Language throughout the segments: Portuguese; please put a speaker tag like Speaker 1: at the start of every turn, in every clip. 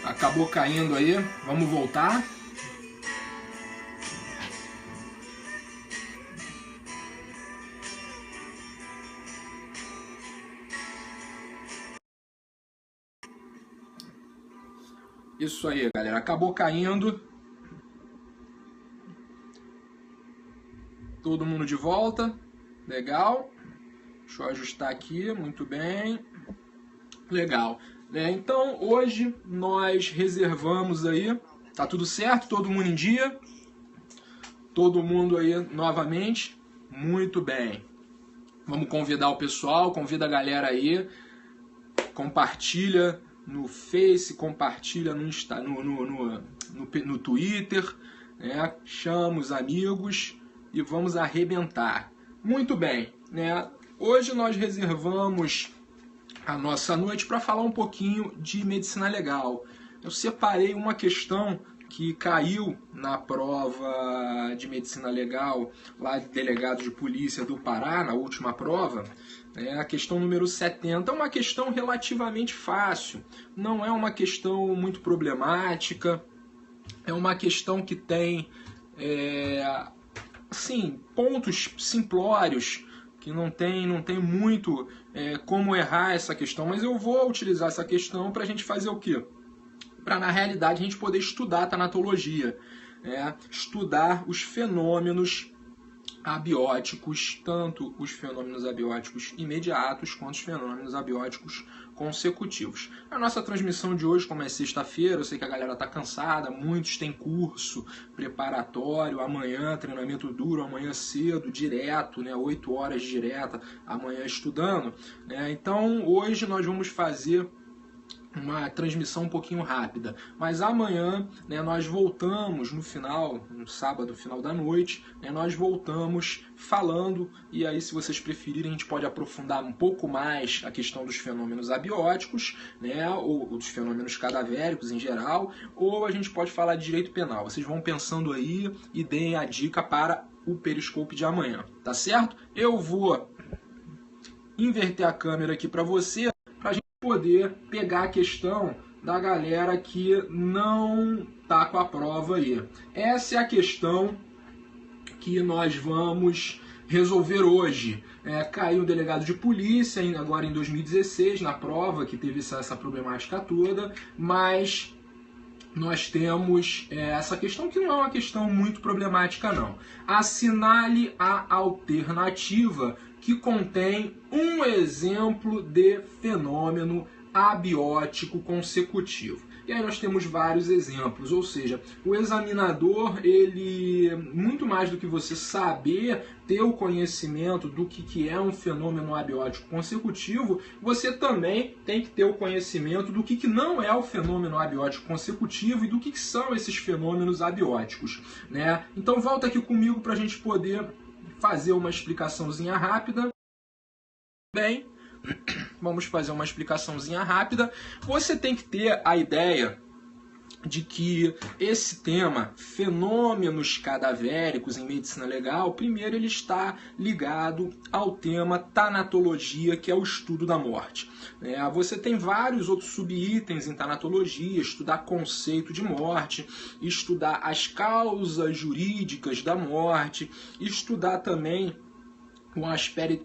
Speaker 1: Acabou caindo aí, vamos voltar. Isso aí, galera, acabou caindo. Todo mundo de volta, legal. Deixa eu ajustar aqui, muito bem. Legal. Então, hoje nós reservamos aí, tá tudo certo? Todo mundo em dia? Todo mundo aí novamente? Muito bem. Vamos convidar o pessoal, convida a galera aí, compartilha no Face, compartilha no Insta, no Twitter, né? Chama os amigos e vamos arrebentar. Muito bem, né? Hoje nós reservamos a nossa noite para falar um pouquinho de medicina legal. Eu separei uma questão que caiu na prova de medicina legal lá de delegado de polícia do Pará, na última prova, a questão número 70. É uma questão relativamente fácil, não é uma questão muito problemática, é uma questão que tem assim, pontos simplórios, que não tem muito como errar essa questão, mas eu vou utilizar essa questão para a gente fazer o quê? Para, na realidade, a gente poder estudar a tanatologia, estudar os fenômenos abióticos, tanto os fenômenos abióticos imediatos quanto os fenômenos abióticos consecutivos. A nossa transmissão de hoje, como é sexta-feira, eu sei que a galera está cansada, muitos têm curso preparatório, amanhã treinamento duro, amanhã cedo, direto, 8 horas direta, amanhã estudando. Então, hoje nós vamos fazer uma transmissão um pouquinho rápida, mas amanhã nós voltamos no sábado, final da noite, nós voltamos falando, e aí se vocês preferirem a gente pode aprofundar um pouco mais a questão dos fenômenos abióticos, ou dos fenômenos cadavéricos em geral, ou a gente pode falar de direito penal. Vocês vão pensando aí e deem a dica para o Periscope de amanhã, tá certo? Eu vou inverter a câmera aqui para você, poder pegar a questão da galera que não tá com a prova aí. Essa é a questão que nós vamos resolver hoje. Caiu o delegado de polícia agora em 2016 na prova, que teve essa problemática toda, mas nós temos essa questão que não é uma questão muito problemática não. Assinale a alternativa que contém um exemplo de fenômeno abiótico consecutivo. E aí nós temos vários exemplos, ou seja, o examinador, ele, muito mais do que você saber, ter o conhecimento do que é um fenômeno abiótico consecutivo, você também tem que ter o conhecimento do que não é o fenômeno abiótico consecutivo e do que são esses fenômenos abióticos, Então volta aqui comigo para a gente poder fazer uma explicaçãozinha rápida. Bem, vamos fazer uma explicaçãozinha rápida. Você tem que ter a ideia de que esse tema, fenômenos cadavéricos em medicina legal, primeiro ele está ligado ao tema tanatologia, que é o estudo da morte. Você tem vários outros subitens em tanatologia, estudar conceito de morte, estudar as causas jurídicas da morte, estudar também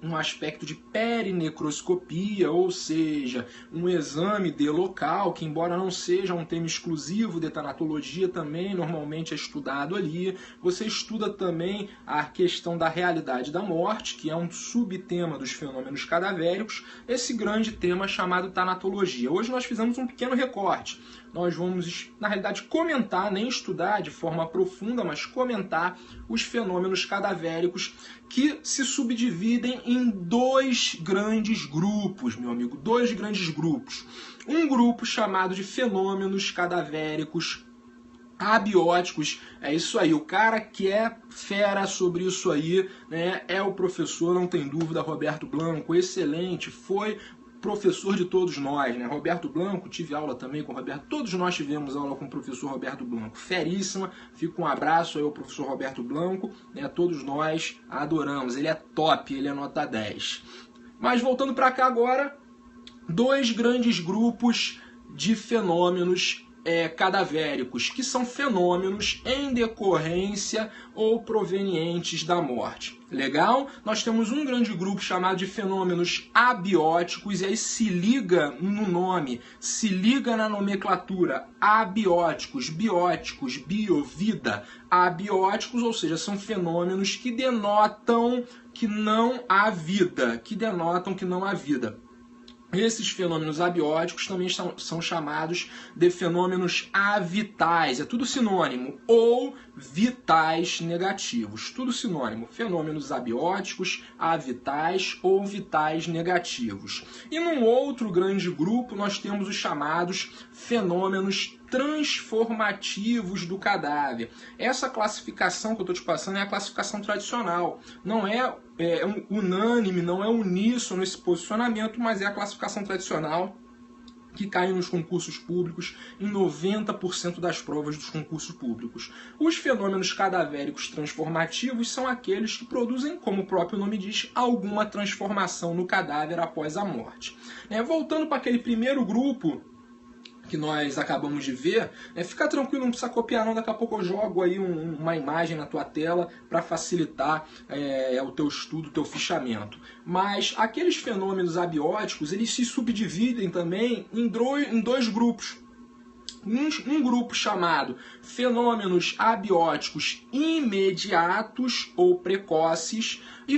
Speaker 1: um aspecto de perinecroscopia, ou seja, um exame de local, que embora não seja um tema exclusivo de tanatologia, também normalmente é estudado ali. Você estuda também a questão da realidade da morte, que é um subtema dos fenômenos cadavéricos, esse grande tema chamado tanatologia. Hoje nós fizemos um pequeno recorte. Nós vamos, na realidade, comentar, nem estudar de forma profunda, mas comentar os fenômenos cadavéricos que se subdividem em dois grandes grupos, meu amigo, dois grandes grupos. Um grupo chamado de fenômenos cadavéricos abióticos, é isso aí, o cara que é fera sobre isso aí, é o professor, não tem dúvida, Roberto Blanco, excelente, foi professor de todos nós, Roberto Blanco, tive aula também com o Roberto, todos nós tivemos aula com o professor Roberto Blanco, feríssima, fica um abraço aí ao professor Roberto Blanco, todos nós adoramos, ele é top, ele é nota 10. Mas voltando para cá agora, dois grandes grupos de fenômenos cadavéricos, que são fenômenos em decorrência ou provenientes da morte. Legal? Nós temos um grande grupo chamado de fenômenos abióticos, e aí se liga no nome, se liga na nomenclatura. Abióticos, bióticos, bio, vida. Abióticos, ou seja, são fenômenos que denotam que não há vida, Esses fenômenos abióticos também são chamados de fenômenos avitais, é tudo sinônimo, ou vitais negativos, tudo sinônimo, fenômenos abióticos, avitais ou vitais negativos. E num outro grande grupo nós temos os chamados fenômenos transformativos do cadáver. Essa classificação que eu estou te passando é a classificação tradicional, não é unânime, não é uníssono esse posicionamento, mas é a classificação tradicional que cai nos concursos públicos em 90% das provas dos concursos públicos. Os fenômenos cadavéricos transformativos são aqueles que produzem, como o próprio nome diz, alguma transformação no cadáver após a morte. Voltando para aquele primeiro grupo que nós acabamos de ver, fica tranquilo, não precisa copiar não, daqui a pouco eu jogo aí uma imagem na tua tela para facilitar o teu estudo, o teu fichamento. Mas aqueles fenômenos abióticos, eles se subdividem também em dois grupos. Um grupo chamado fenômenos abióticos imediatos ou precoces e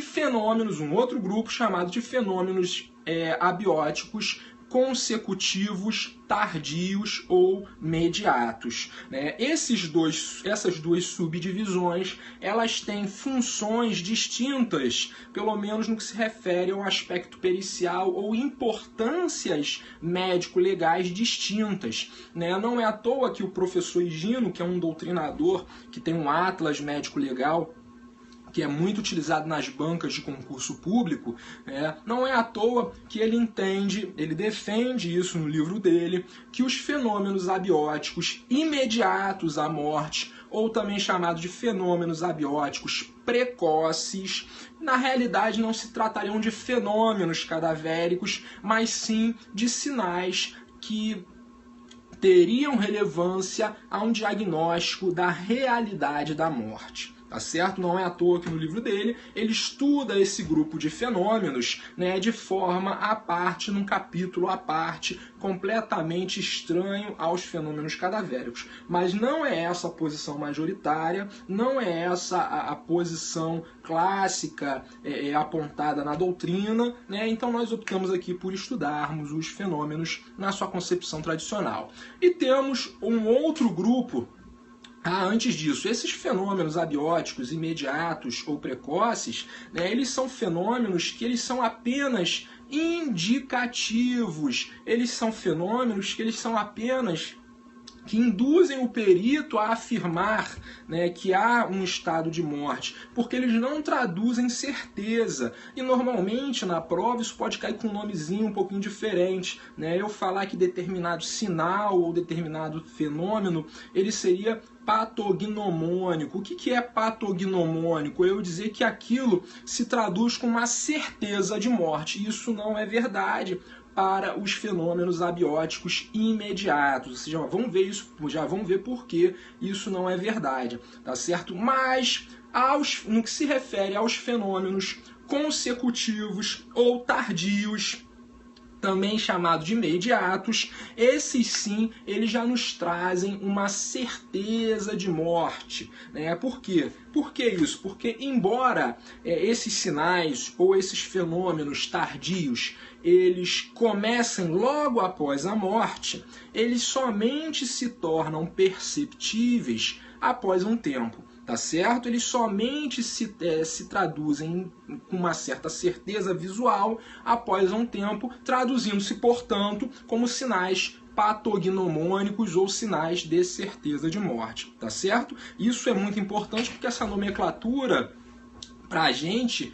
Speaker 1: um outro grupo chamado de fenômenos abióticos consecutivos, tardios ou mediatos. Essas duas subdivisões, elas têm funções distintas, pelo menos no que se refere ao aspecto pericial ou importâncias médico-legais distintas. Não é à toa que o professor Higino, que é um doutrinador, que tem um atlas médico-legal, que é muito utilizado nas bancas de concurso público, não é à toa que ele defende isso no livro dele, que os fenômenos abióticos imediatos à morte, ou também chamados de fenômenos abióticos precoces, na realidade não se tratariam de fenômenos cadavéricos, mas sim de sinais que teriam relevância a um diagnóstico da realidade da morte. Tá certo? Não é à toa que no livro dele ele estuda esse grupo de fenômenos de forma à parte, num capítulo à parte, completamente estranho aos fenômenos cadavéricos. Mas não é essa a posição majoritária, não é essa a posição clássica apontada na doutrina, então nós optamos aqui por estudarmos os fenômenos na sua concepção tradicional. E temos um outro grupo. Antes disso, esses fenômenos abióticos imediatos ou precoces, eles são fenômenos que eles são apenas indicativos, eles são fenômenos que eles são apenas que induzem o perito a afirmar que há um estado de morte, porque eles não traduzem certeza. E normalmente na prova isso pode cair com um nomezinho um pouquinho diferente. Eu falar que determinado sinal ou determinado fenômeno ele seria patognomônico. O que é patognomônico? Eu dizer que aquilo se traduz com uma certeza de morte. Isso não é verdade para os fenômenos abióticos imediatos. Vocês já vão ver por que isso não é verdade, tá certo? Mas no que se refere aos fenômenos consecutivos ou tardios, também chamado de imediatos, esses sim, eles já nos trazem uma certeza de morte. Por quê? Por que isso? Porque embora esses sinais ou esses fenômenos tardios eles comecem logo após a morte, eles somente se tornam perceptíveis após um tempo. Tá certo? Eles somente se traduzem com uma certa certeza visual após um tempo, traduzindo-se, portanto, como sinais patognomônicos ou sinais de certeza de morte. Tá certo? Isso é muito importante porque essa nomenclatura Para a gente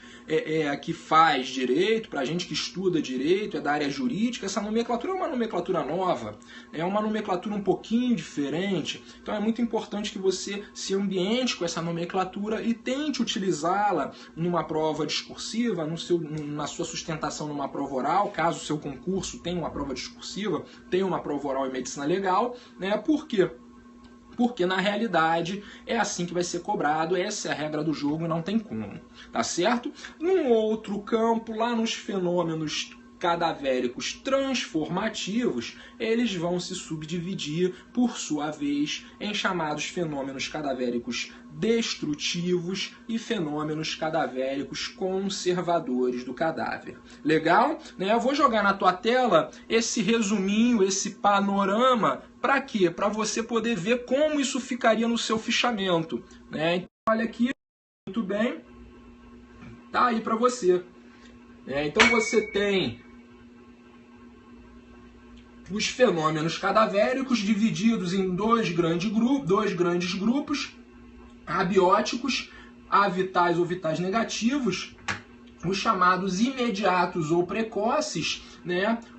Speaker 1: que faz direito, para a gente que estuda direito, é da área jurídica, essa nomenclatura é uma nomenclatura nova, é uma nomenclatura um pouquinho diferente. Então é muito importante que você se ambiente com essa nomenclatura e tente utilizá-la numa prova discursiva, na sua sustentação numa prova oral, caso o seu concurso tenha uma prova discursiva, tenha uma prova oral em medicina legal, né? Por quê? Porque na realidade é assim que vai ser cobrado, essa é a regra do jogo e não tem como, tá certo? Num outro campo, lá nos fenômenos cadavéricos transformativos, eles vão se subdividir, por sua vez, em chamados fenômenos cadavéricos destrutivos e fenômenos cadavéricos conservadores do cadáver. Legal? Eu vou jogar na tua tela esse resuminho, esse panorama, para quê? Para você poder ver como isso ficaria no seu fichamento. Então, olha aqui, muito bem, tá aí para você. Então você tem os fenômenos cadavéricos divididos em dois grandes grupos, abióticos, avitais ou vitais negativos, os chamados imediatos ou precoces,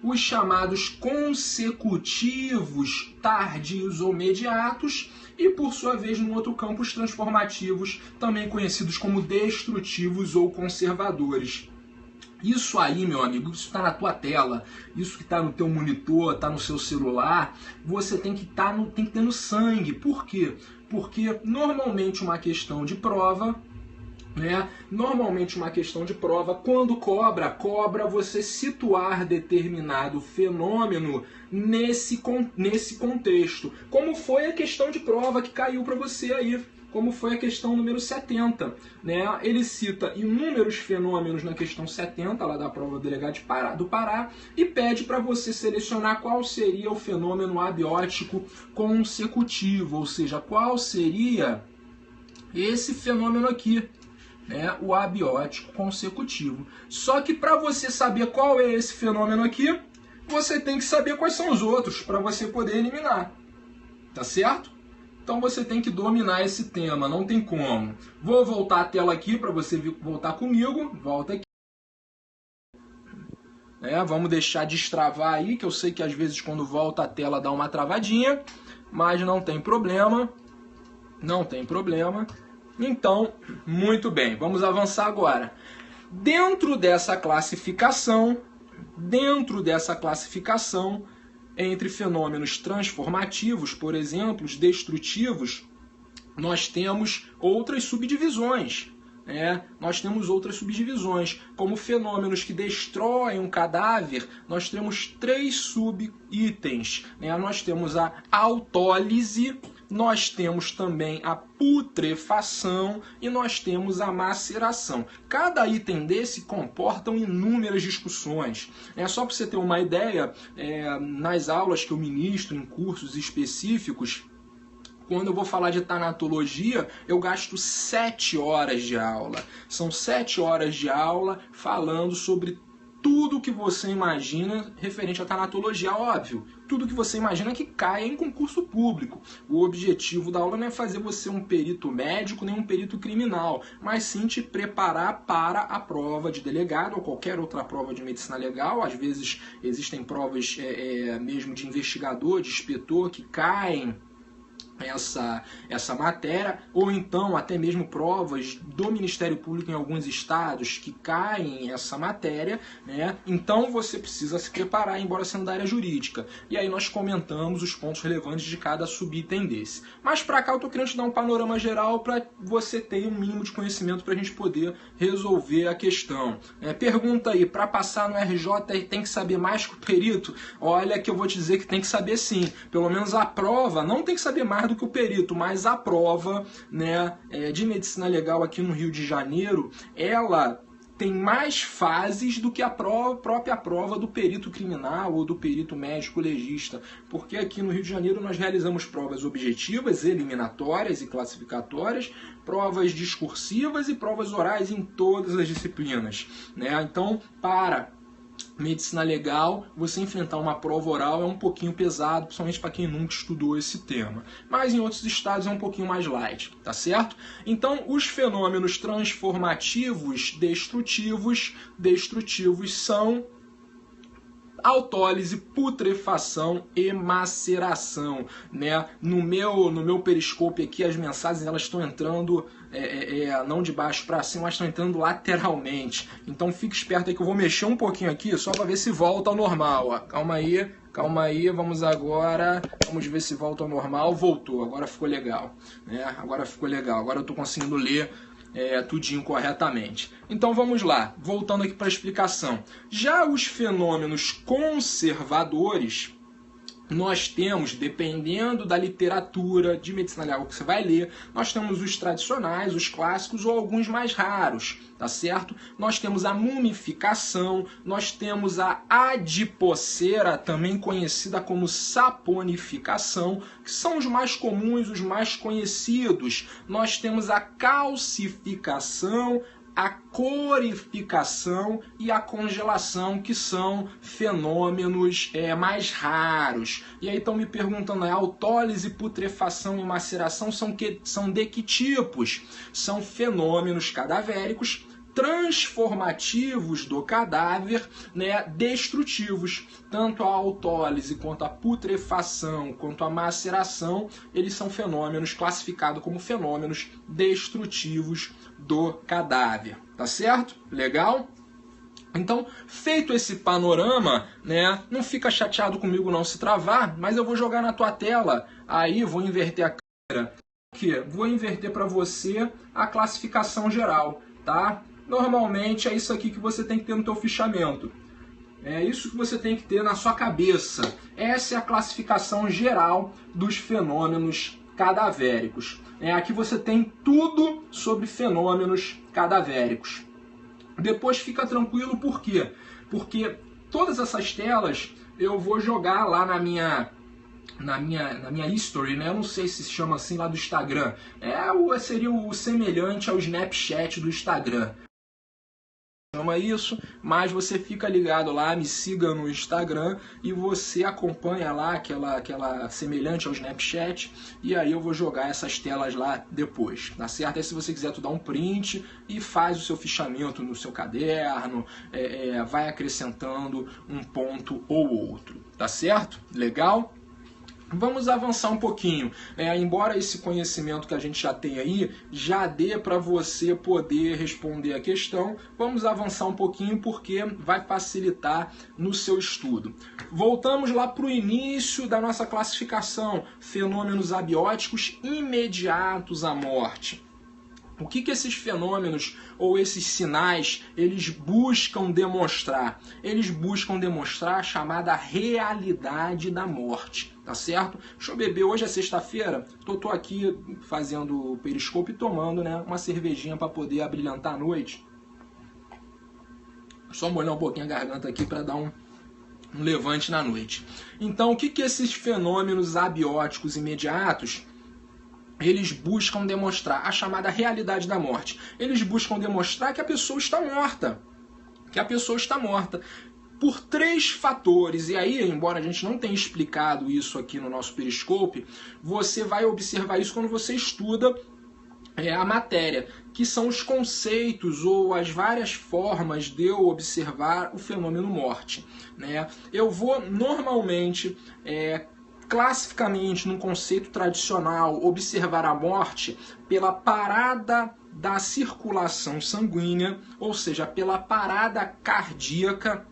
Speaker 1: os chamados consecutivos, tardios ou mediatos, e por sua vez, no outro campo, os transformativos, também conhecidos como destrutivos ou conservadores. Isso aí, meu amigo, isso está na tua tela, isso que está no teu monitor, está no seu celular, você tem que ter no sangue. Por quê? Porque normalmente uma questão de prova, quando cobra você situar determinado fenômeno nesse contexto. Como foi a questão de prova que caiu para você aí. Como foi a questão número 70. Ele cita inúmeros fenômenos na questão 70, lá da prova do delegado do Pará, e pede para você selecionar qual seria o fenômeno abiótico consecutivo, ou seja, qual seria esse fenômeno aqui, o abiótico consecutivo. Só que para você saber qual é esse fenômeno aqui, você tem que saber quais são os outros, para você poder eliminar. Tá certo? Então você tem que dominar esse tema, não tem como. Vou voltar a tela aqui para você voltar comigo. Volta aqui. Vamos deixar destravar aí, que eu sei que às vezes quando volta a tela dá uma travadinha, mas não tem problema. Não tem problema. Então, muito bem, vamos avançar agora. Dentro dessa classificação, entre fenômenos transformativos, por exemplo, os destrutivos, nós temos outras subdivisões. Como fenômenos que destroem um cadáver, nós temos 3 subitens. Nós temos a autólise, nós temos também a putrefação e nós temos a maceração. Cada item desse comportam inúmeras discussões. Só para você ter uma ideia, nas aulas que eu ministro em cursos específicos, quando eu vou falar de tanatologia, eu gasto 7 horas de aula. São 7 horas de aula falando sobre tudo que você imagina referente à tanatologia, óbvio. Tudo que você imagina que caia em concurso público. O objetivo da aula não é fazer você um perito médico nem um perito criminal, mas sim te preparar para a prova de delegado ou qualquer outra prova de medicina legal. Às vezes existem provas mesmo de investigador, de inspetor, que caem essa matéria, ou então até mesmo provas do Ministério Público em alguns estados que caem essa matéria, Então você precisa se preparar, embora sendo da área jurídica. E aí nós comentamos os pontos relevantes de cada subitem desse. Mas para cá eu estou querendo te dar um panorama geral para você ter um mínimo de conhecimento para a gente poder resolver a questão. Pergunta aí, para passar no RJ tem que saber mais que o perito? Olha que eu vou te dizer que tem que saber sim. Pelo menos a prova não tem que saber mais do que o perito, mas a prova de medicina legal aqui no Rio de Janeiro, ela tem mais fases do que a própria prova do perito criminal ou do perito médico legista, porque aqui no Rio de Janeiro nós realizamos provas objetivas, eliminatórias e classificatórias, provas discursivas e provas orais em todas as disciplinas. Então, para medicina legal, você enfrentar uma prova oral é um pouquinho pesado, principalmente para quem nunca estudou esse tema. Mas em outros estados é um pouquinho mais light, tá certo? Então, os fenômenos transformativos destrutivos são autólise, putrefação e maceração, né? No meu periscope aqui, as mensagens elas estão entrando não de baixo para cima, mas estão entrando lateralmente. Então fique esperto aí que eu vou mexer um pouquinho aqui só para ver se volta ao normal. Ó. Calma aí, vamos ver se volta ao normal. Voltou, agora ficou legal, né? Agora eu estou conseguindo ler tudinho corretamente. Então vamos lá, voltando aqui para a explicação. Já os fenômenos conservadores, nós temos, dependendo da literatura de medicina legal que você vai ler, nós temos os tradicionais, os clássicos ou alguns mais raros, tá certo? Nós temos a mumificação, nós temos a adipocera, também conhecida como saponificação, que são os mais comuns, os mais conhecidos. Nós temos a calcificação, a corificação e a congelação, que são fenômenos mais raros. E aí estão me perguntando, a autólise, putrefação e maceração são de que tipos? São fenômenos cadavéricos, transformativos do cadáver, né, destrutivos. Tanto a autólise, quanto a putrefação, quanto a maceração, eles são fenômenos classificados como fenômenos destrutivos do cadáver. Tá certo? Legal? Então, feito esse panorama, né, não fica chateado comigo não se travar, mas eu vou jogar na tua tela, aí vou inverter a câmera, vou inverter para você a classificação geral, tá? Normalmente é isso aqui que você tem que ter no teu fichamento. É isso que você tem que ter na sua cabeça. Essa é a classificação geral dos fenômenos cadavéricos. Aqui você tem tudo sobre fenômenos cadavéricos. Depois fica tranquilo, por quê? Porque todas essas telas eu vou jogar lá na minha history, né? Eu não sei se chama assim lá do Instagram. Seria o semelhante ao Snapchat do Instagram. Chama isso, mas você fica ligado lá, me siga no Instagram e você acompanha lá aquela semelhante ao Snapchat, e aí eu vou jogar essas telas lá depois, tá certo? Aí se você quiser tu dá um print e faz o seu fichamento no seu caderno, vai acrescentando um ponto ou outro, tá certo? Legal? Vamos avançar um pouquinho, embora esse conhecimento que a gente já tem aí já dê para você poder responder a questão, vamos avançar um pouquinho porque vai facilitar no seu estudo. Voltamos lá para o início da nossa classificação, fenômenos abióticos imediatos à morte. O que esses fenômenos ou esses sinais eles buscam demonstrar? Eles buscam demonstrar a chamada realidade da morte, tá certo? Deixa eu beber, hoje é sexta-feira, tô aqui fazendo o periscope e tomando, né, uma cervejinha para poder abrilhantar a noite. Só molhar um pouquinho a garganta aqui para dar um levante na noite. Então, o que esses fenômenos abióticos imediatos eles buscam demonstrar? A chamada realidade da morte. Eles buscam demonstrar que a pessoa está morta. Que a pessoa está morta. Por 3 fatores. E aí, embora a gente não tenha explicado isso aqui no nosso periscope, você vai observar isso quando você estuda a matéria, que são os conceitos ou as várias formas de eu observar o fenômeno morte, né? Eu vou normalmente classificamente, num conceito tradicional, observar a morte pela parada da circulação sanguínea, ou seja, pela parada cardíaca,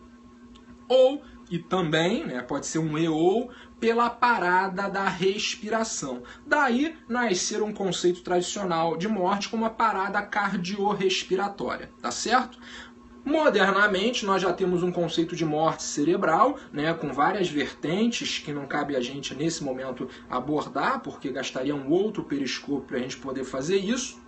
Speaker 1: e também, né, pode ser um ou, pela parada da respiração. Daí nascer um conceito tradicional de morte como a parada cardiorrespiratória, tá certo? Modernamente, nós já temos um conceito de morte cerebral, né, com várias vertentes que não cabe a gente nesse momento abordar, porque gastaria um outro periscope para a gente poder fazer isso,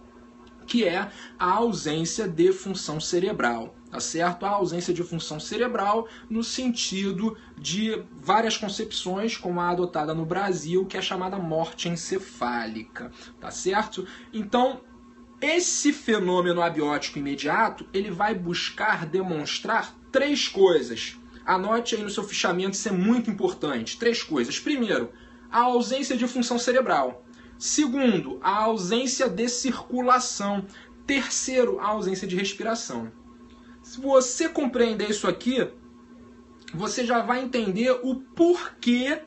Speaker 1: que é a ausência de função cerebral, tá certo? A ausência de função cerebral no sentido de várias concepções, como a adotada no Brasil, que é a chamada morte encefálica, tá certo? Então, esse fenômeno abiótico imediato, ele vai buscar demonstrar 3 coisas. Anote aí no seu fichamento, isso é muito importante. 3 coisas. Primeiro, a ausência de função cerebral. Segundo, a ausência de circulação. Terceiro, a ausência de respiração. Se você compreender isso aqui, você já vai entender o porquê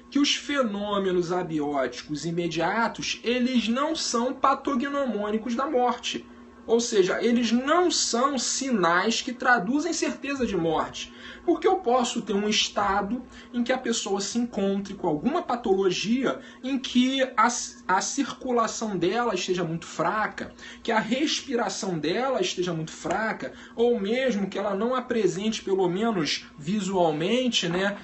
Speaker 1: que os fenômenos abióticos imediatos, eles não são patognomônicos da morte. Ou seja, eles não são sinais que traduzem certeza de morte. Porque eu posso ter um estado em que a pessoa se encontre com alguma patologia em que a circulação dela esteja muito fraca, que a respiração dela esteja muito fraca, ou mesmo que ela não apresente, pelo menos visualmente, né,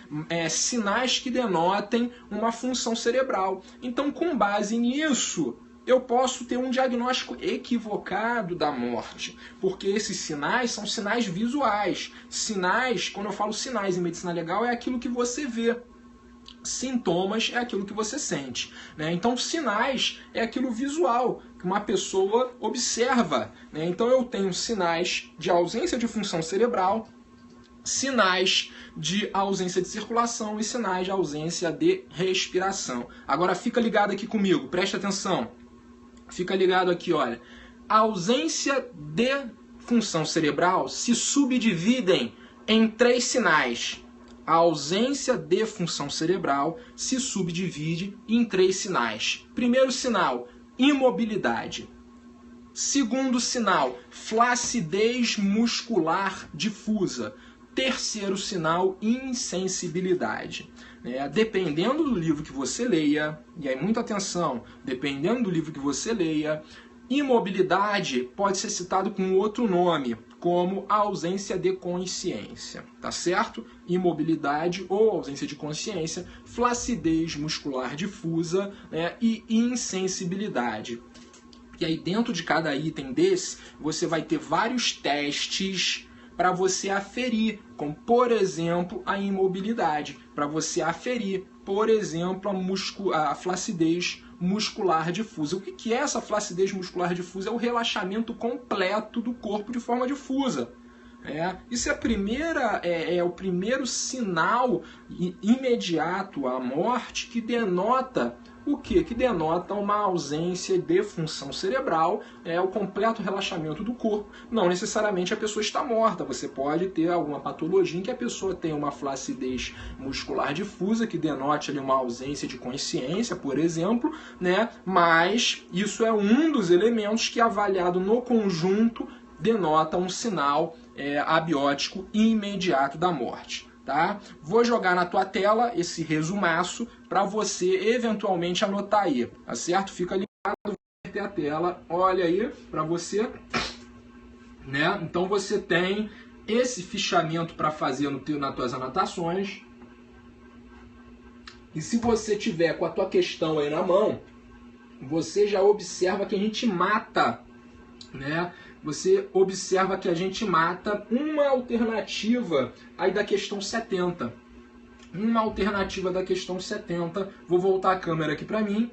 Speaker 1: sinais que denotem uma função cerebral. Então, com base nisso, eu posso ter um diagnóstico equivocado da morte, porque esses sinais são sinais visuais. Sinais, quando eu falo sinais em medicina legal, é aquilo que você vê. Sintomas é aquilo que você sente, né? Então, sinais é aquilo visual que uma pessoa observa, né? Então, eu tenho sinais de ausência de função cerebral, sinais de ausência de circulação e sinais de ausência de respiração. Agora, fica ligado aqui comigo, presta atenção. Fica ligado aqui, olha. A ausência de função cerebral se subdividem em 3 sinais. A ausência de função cerebral se subdivide em 3 sinais. Primeiro sinal, imobilidade. Segundo sinal, flacidez muscular difusa. Terceiro sinal, insensibilidade. Dependendo do livro que você leia, e aí muita atenção, dependendo do livro que você leia, imobilidade pode ser citado com outro nome, como ausência de consciência, tá certo? Imobilidade ou ausência de consciência, flacidez muscular difusa, né, e insensibilidade. E aí dentro de cada item desse, você vai ter vários testes para você aferir, como, por exemplo, a imobilidade, para você aferir, por exemplo, a flacidez muscular difusa. O que é essa flacidez muscular difusa? É o relaxamento completo do corpo de forma difusa. Isso é o primeiro sinal imediato à morte que denota o quê? Que denota uma ausência de função cerebral, o completo relaxamento do corpo. Não necessariamente a pessoa está morta, você pode ter alguma patologia em que a pessoa tem uma flacidez muscular difusa, que denote ali uma ausência de consciência, por exemplo, né? Mas isso é um dos elementos que, avaliado no conjunto, denota um sinal abiótico imediato da morte. Tá? Vou jogar na tua tela esse resumaço para você eventualmente anotar aí, tá certo? Fica ligado, vou ter a tela, olha aí para você, né? Então você tem esse fichamento para fazer nas tuas anotações. E se você tiver com a tua questão aí na mão, você já observa que a gente mata, né? Você observa que a gente mata uma alternativa aí da questão 70. Uma alternativa da questão 70. Vou voltar a câmera aqui para mim.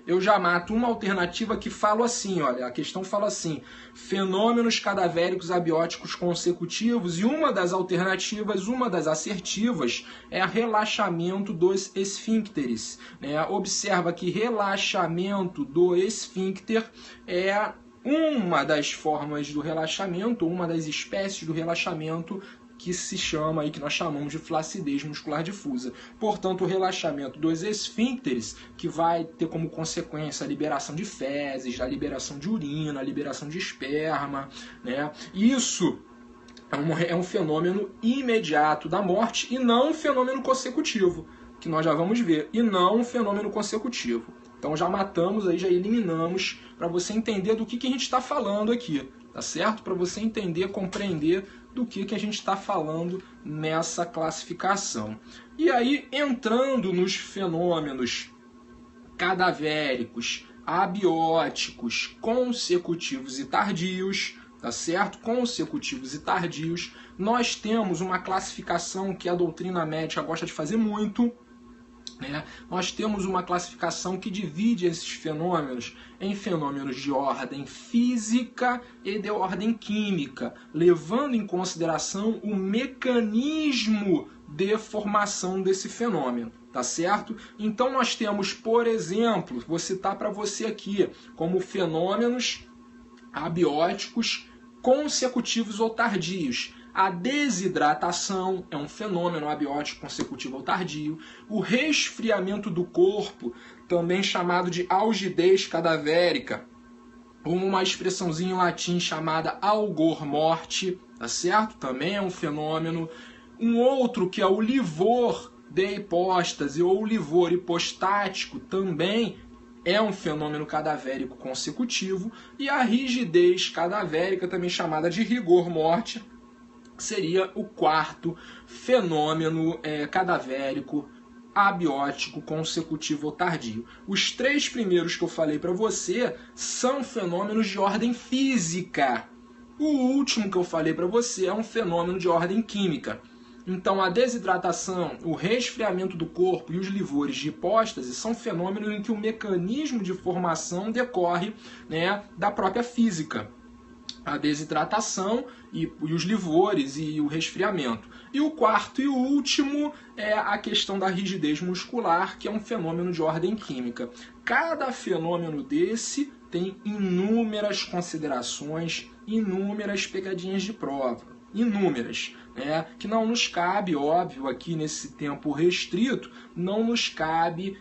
Speaker 1: Eu já mato uma alternativa que fala assim, olha, a questão fala assim, fenômenos cadavéricos abióticos consecutivos, e uma das alternativas, uma das assertivas, é relaxamento dos esfíncteres. Observa que relaxamento do esfíncter é uma das formas do relaxamento, uma das espécies do relaxamento que se chama aí, que nós chamamos de flacidez muscular difusa. Portanto, o relaxamento dos esfíncteres, que vai ter como consequência a liberação de fezes, a liberação de urina, a liberação de esperma, né? Isso é um fenômeno imediato da morte e não um fenômeno consecutivo, que nós já vamos ver, e não um fenômeno consecutivo. Então já matamos aí, já eliminamos, para você entender do que a gente está falando aqui, tá certo? Para você entender, compreender do que a gente está falando nessa classificação. E aí, entrando nos fenômenos cadavéricos, abióticos, consecutivos e tardios, tá certo? Consecutivos e tardios, nós temos uma classificação que a doutrina médica gosta de fazer muito, Nós temos uma classificação que divide esses fenômenos em fenômenos de ordem física e de ordem química, levando em consideração o mecanismo de formação desse fenômeno, tá certo? Então nós temos, por exemplo, vou citar para você aqui, como fenômenos abióticos consecutivos ou tardios. A desidratação é um fenômeno abiótico consecutivo ou tardio. O resfriamento do corpo, também chamado de algidez cadavérica, ou uma expressãozinha em latim chamada algor morte, tá certo? Também é um fenômeno. Um outro que é o livor de hipóstase ou livor hipostático também é um fenômeno cadavérico consecutivo. E a rigidez cadavérica, também chamada de rigor morte, seria o quarto fenômeno cadavérico abiótico consecutivo ou tardio. Os três primeiros que eu falei para você são fenômenos de ordem física. O último que eu falei para você é um fenômeno de ordem química. Então, a desidratação, o resfriamento do corpo e os livores de hipóstase são fenômenos em que o mecanismo de formação decorre, da própria física. A desidratação e os livores e o resfriamento. E o quarto e o último é a questão da rigidez muscular, que é um fenômeno de ordem química. Cada fenômeno desse tem inúmeras considerações, inúmeras pegadinhas de prova, inúmeras, que não nos cabe, óbvio, aqui nesse tempo restrito, não nos cabe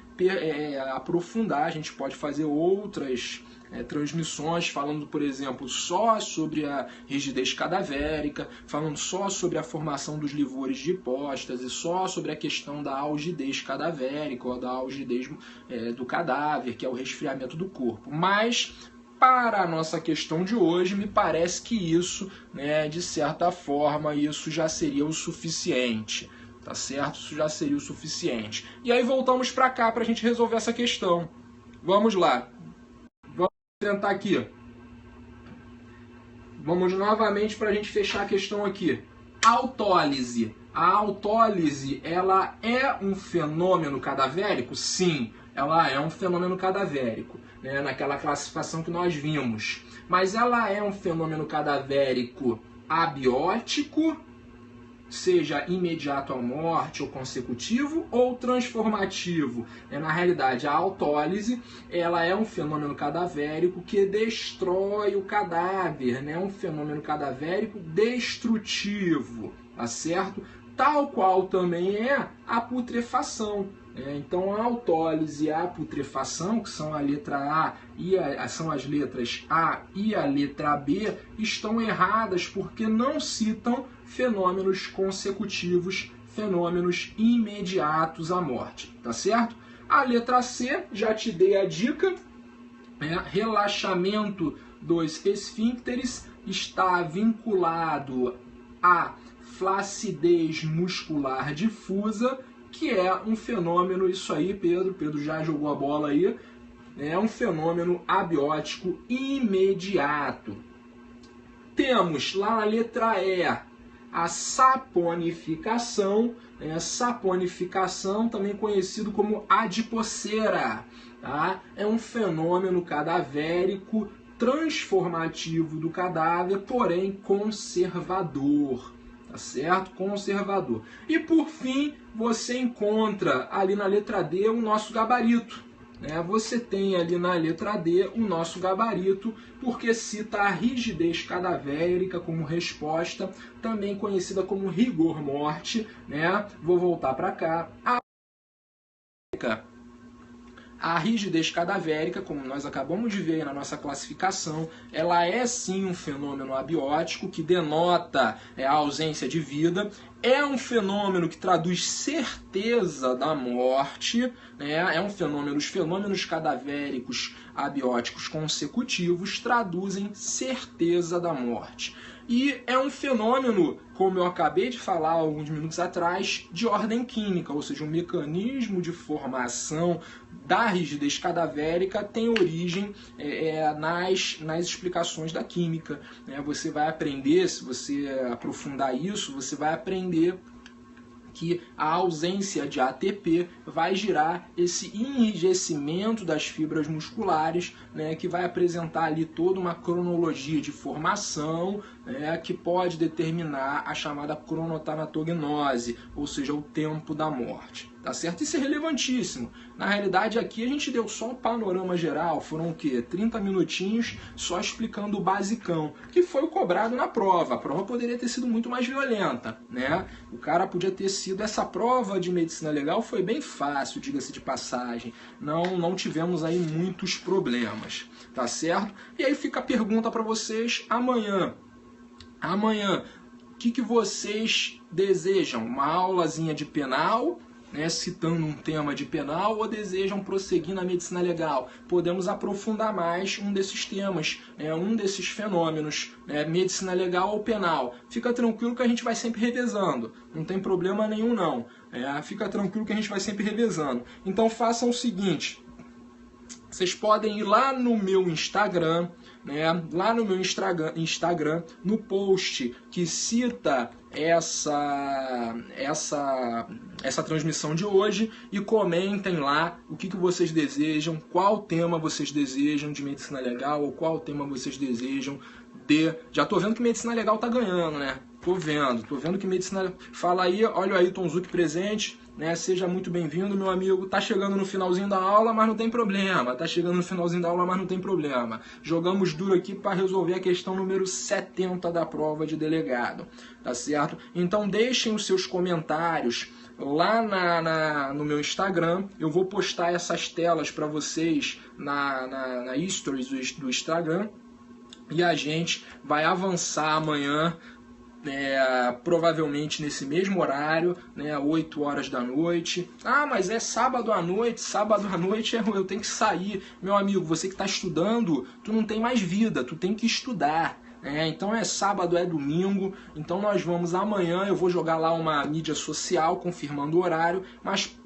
Speaker 1: aprofundar. A gente pode fazer outras transmissões falando, por exemplo, só sobre a rigidez cadavérica, falando só sobre a formação dos livores de hipóstase, só sobre a questão da algidez cadavérica ou da algidez do cadáver, que é o resfriamento do corpo. Mas, para a nossa questão de hoje, me parece que isso, de certa forma, isso já seria o suficiente. Tá certo? Isso já seria o suficiente. E aí voltamos para cá para a gente resolver essa questão. Vamos lá. Tentar aqui. Vamos novamente para a gente fechar a questão aqui. Autólise. A autólise, ela é um fenômeno cadavérico? Sim, ela é um fenômeno cadavérico, naquela classificação que nós vimos. Mas ela é um fenômeno cadavérico abiótico, seja imediato à morte ou consecutivo, ou transformativo. Na realidade, a autólise, ela é um fenômeno cadavérico que destrói o cadáver, um fenômeno cadavérico destrutivo, tá certo? Tal qual também é a putrefação. Então, a autólise e a putrefação, que são a letra A são as letras A e a letra B, estão erradas porque não citam fenômenos consecutivos, fenômenos imediatos à morte, tá certo? A letra C, já te dei a dica, relaxamento dos esfíncteres está vinculado à flacidez muscular difusa, que é um fenômeno, isso aí, Pedro já jogou a bola aí, é um fenômeno abiótico imediato. Temos lá na letra E a saponificação, saponificação também conhecido como adipocera, tá? É um fenômeno cadavérico transformativo do cadáver, porém conservador. Tá certo? Conservador. E por fim, você encontra ali na letra D o nosso gabarito. Você tem ali na letra D o nosso gabarito, porque cita a rigidez cadavérica como resposta, também conhecida como rigor morte. Vou voltar para cá. A rigidez cadavérica, como nós acabamos de ver na nossa classificação, ela é sim um fenômeno abiótico que denota a ausência de vida. É um fenômeno que traduz certeza da morte, é um fenômeno, os fenômenos cadavéricos abióticos consecutivos traduzem certeza da morte. E é um fenômeno, como eu acabei de falar alguns minutos atrás, de ordem química, ou seja, um mecanismo de formação da rigidez cadavérica tem origem nas explicações da química. Você vai aprender, se você aprofundar isso, você vai aprender que a ausência de ATP vai gerar esse enrijecimento das fibras musculares, né, que vai apresentar ali toda uma cronologia de formação, né, que pode determinar a chamada cronotanatognose, ou seja, o tempo da morte. Tá certo? Isso é relevantíssimo. Na realidade, aqui a gente deu só um panorama geral, foram o quê? 30 minutinhos só explicando o basicão, que foi o cobrado na prova. A prova poderia ter sido muito mais violenta, né? O cara podia ter sido... Essa prova de medicina legal foi bem fácil, diga-se de passagem. Não tivemos aí muitos problemas, tá certo? E aí fica a pergunta para vocês amanhã. O que vocês desejam? Uma aulazinha de penal, né, citando um tema de penal, ou desejam prosseguir na medicina legal? Podemos aprofundar mais um desses temas, né, um desses fenômenos, né, medicina legal ou penal. Fica tranquilo que a gente vai sempre revezando, não tem problema nenhum não. Fica tranquilo que a gente vai sempre revezando. Então façam o seguinte, vocês podem ir lá no meu Instagram, né, no post que cita essa transmissão de hoje, e comentem lá o que vocês desejam, qual tema vocês desejam de medicina legal, ou qual tema vocês desejam de... Já tô vendo que medicina legal tá ganhando, né? Tô vendo que medicina... Fala aí, olha o Ailton Zuc presente, né? Seja muito bem-vindo, meu amigo. Tá chegando no finalzinho da aula, mas não tem problema. Jogamos duro aqui para resolver a questão número 70 da prova de delegado, tá certo? Então deixem os seus comentários lá no meu Instagram. Eu vou postar essas telas para vocês na stories do Instagram, e a gente vai avançar amanhã, provavelmente nesse mesmo horário, né, 8 horas da noite. Ah, mas é sábado à noite eu tenho que sair. Meu amigo, você que está estudando, tu não tem mais vida, tu tem que estudar. Então é sábado, é domingo, então nós vamos amanhã, eu vou jogar lá uma mídia social confirmando o horário, mas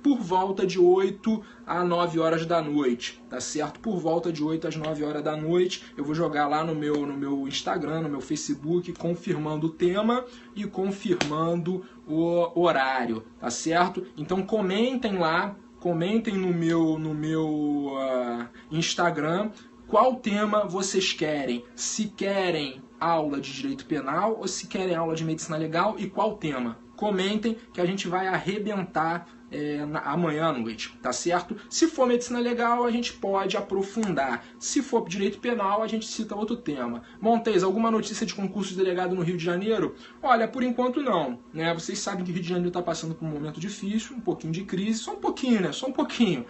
Speaker 1: por volta de 8 a 9 horas da noite, tá certo? Por volta de 8 às 9 horas da noite, eu vou jogar lá no meu Instagram, no meu Facebook, confirmando o tema e confirmando o horário, tá certo? Então comentem lá, comentem no meu Instagram qual tema vocês querem, se querem aula de direito penal ou se querem aula de medicina legal, e qual tema. Comentem que a gente vai arrebentar amanhã à noite, tá certo? Se for medicina legal, a gente pode aprofundar. Se for direito penal, a gente cita outro tema. Montes, alguma notícia de concurso de delegado no Rio de Janeiro? Olha, por enquanto não, né? Vocês sabem que o Rio de Janeiro está passando por um momento difícil, um pouquinho de crise, só um pouquinho, né? Só um pouquinho,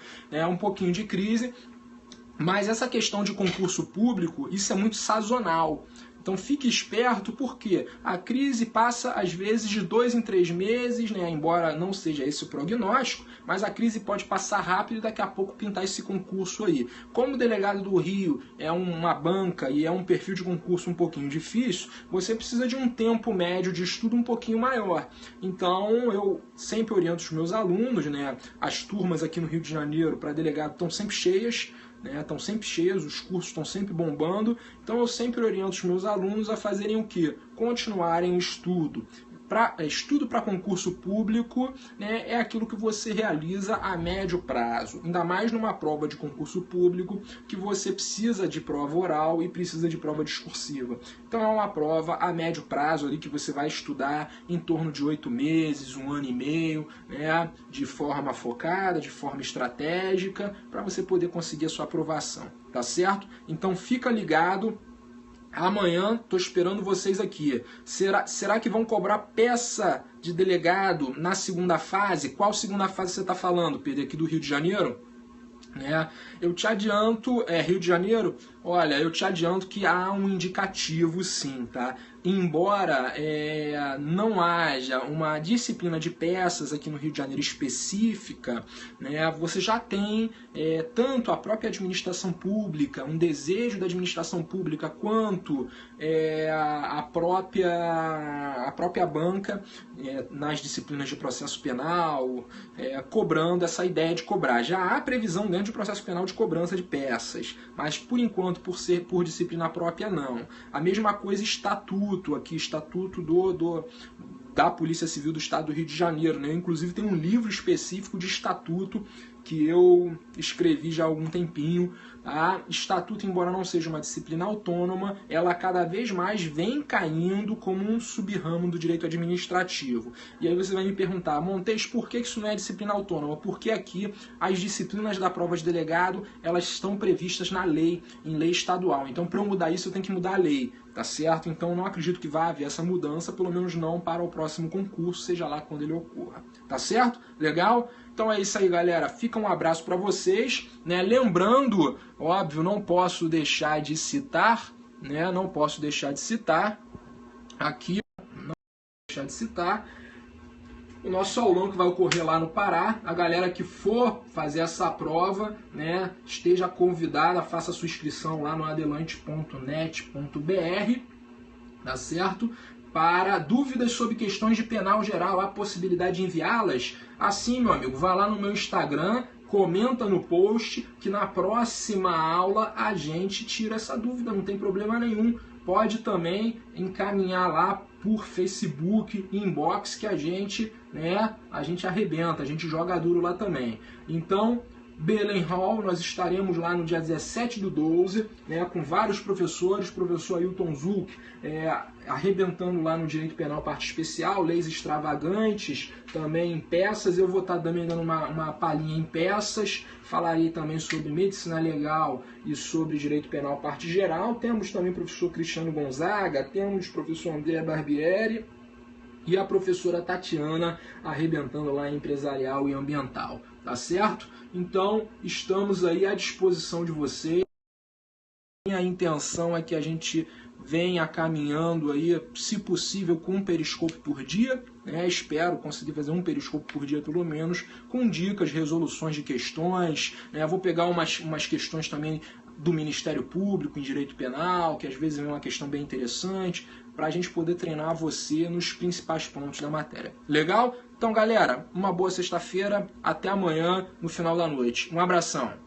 Speaker 1: um pouquinho de crise. Mas essa questão de concurso público, isso é muito sazonal. Então fique esperto, porque a crise passa às vezes de 2 em 3 meses, né? Embora não seja esse o prognóstico, mas a crise pode passar rápido e daqui a pouco pintar esse concurso aí. Como o delegado do Rio é uma banca e é um perfil de concurso um pouquinho difícil, você precisa de um tempo médio de estudo um pouquinho maior. Então eu sempre oriento os meus alunos, né? As turmas aqui no Rio de Janeiro para delegado estão sempre cheias, estão sempre cheios, os cursos estão sempre bombando, então eu sempre oriento os meus alunos a fazerem o quê? Continuarem o estudo. Estudo para concurso público, né, é aquilo que você realiza a médio prazo, ainda mais numa prova de concurso público que você precisa de prova oral e precisa de prova discursiva. Então é uma prova a médio prazo ali que você vai estudar em torno de 8 meses, 1 ano e meio, né, de forma focada, de forma estratégica, para você poder conseguir a sua aprovação, tá certo? Então fica ligado. Amanhã estou esperando vocês aqui. Será que vão cobrar peça de delegado na segunda fase? Qual segunda fase você está falando, Pedro? Aqui do Rio de Janeiro? Eu te adianto, Rio de Janeiro, olha, eu te adianto que há um indicativo sim, tá? Embora não haja uma disciplina de peças aqui no Rio de Janeiro específica, né, você já tem tanto a própria administração pública, um desejo da administração pública, quanto a própria banca nas disciplinas de processo penal, cobrando essa ideia de cobrar. Já há previsão dentro de processo penal de cobrança de peças, mas por enquanto, por disciplina própria, não. A mesma coisa estatuto, aqui estatuto da Polícia Civil do Estado do Rio de Janeiro, né? Inclusive tem um livro específico de estatuto que eu escrevi já há algum tempinho. A estatuto, embora não seja uma disciplina autônoma, ela cada vez mais vem caindo como um sub-ramo do direito administrativo. E aí você vai me perguntar, Montes, por que isso não é disciplina autônoma? Porque aqui as disciplinas da prova de delegado, elas estão previstas na lei, em lei estadual. Então, para eu mudar isso, eu tenho que mudar a lei, tá certo? Então, não acredito que vá haver essa mudança, pelo menos não para o próximo concurso, seja lá quando ele ocorra. Tá certo? Legal? Então é isso aí, galera. Fica um abraço para vocês, né? Lembrando, óbvio, não posso deixar de citar, né? Não posso deixar de citar aqui, não posso deixar de citar o nosso aulão que vai ocorrer lá no Pará. A galera que for fazer essa prova, né, esteja convidada, faça sua inscrição lá no adelante.net.br, tá certo? Para dúvidas sobre questões de penal geral, há possibilidade de enviá-las? Assim, meu amigo, vá lá no meu Instagram, comenta no post, que na próxima aula a gente tira essa dúvida, não tem problema nenhum. Pode também encaminhar lá por Facebook, inbox, que a gente arrebenta, a gente joga duro lá também. Então, Belém Hall, nós estaremos lá no dia 17/12, né, com vários professores, professor Ailton Zuc, arrebentando lá no Direito Penal Parte Especial, leis extravagantes, também em peças. Eu vou estar também dando uma palhinha em peças, falarei também sobre medicina legal e sobre Direito Penal Parte Geral. Temos também o professor Cristiano Gonzaga, temos o professor André Barbieri, e a professora Tatiana arrebentando lá em empresarial e ambiental, tá certo? Então, estamos aí à disposição de vocês. A intenção é que a gente venha caminhando aí, se possível, com um periscopo por dia, né? Espero conseguir fazer um periscopo por dia, pelo menos, com dicas, resoluções de questões, né? Vou pegar umas questões também do Ministério Público em Direito Penal, que às vezes é uma questão bem interessante, para a gente poder treinar você nos principais pontos da matéria. Legal? Então, galera, uma boa sexta-feira, até amanhã, no final da noite. Um abração!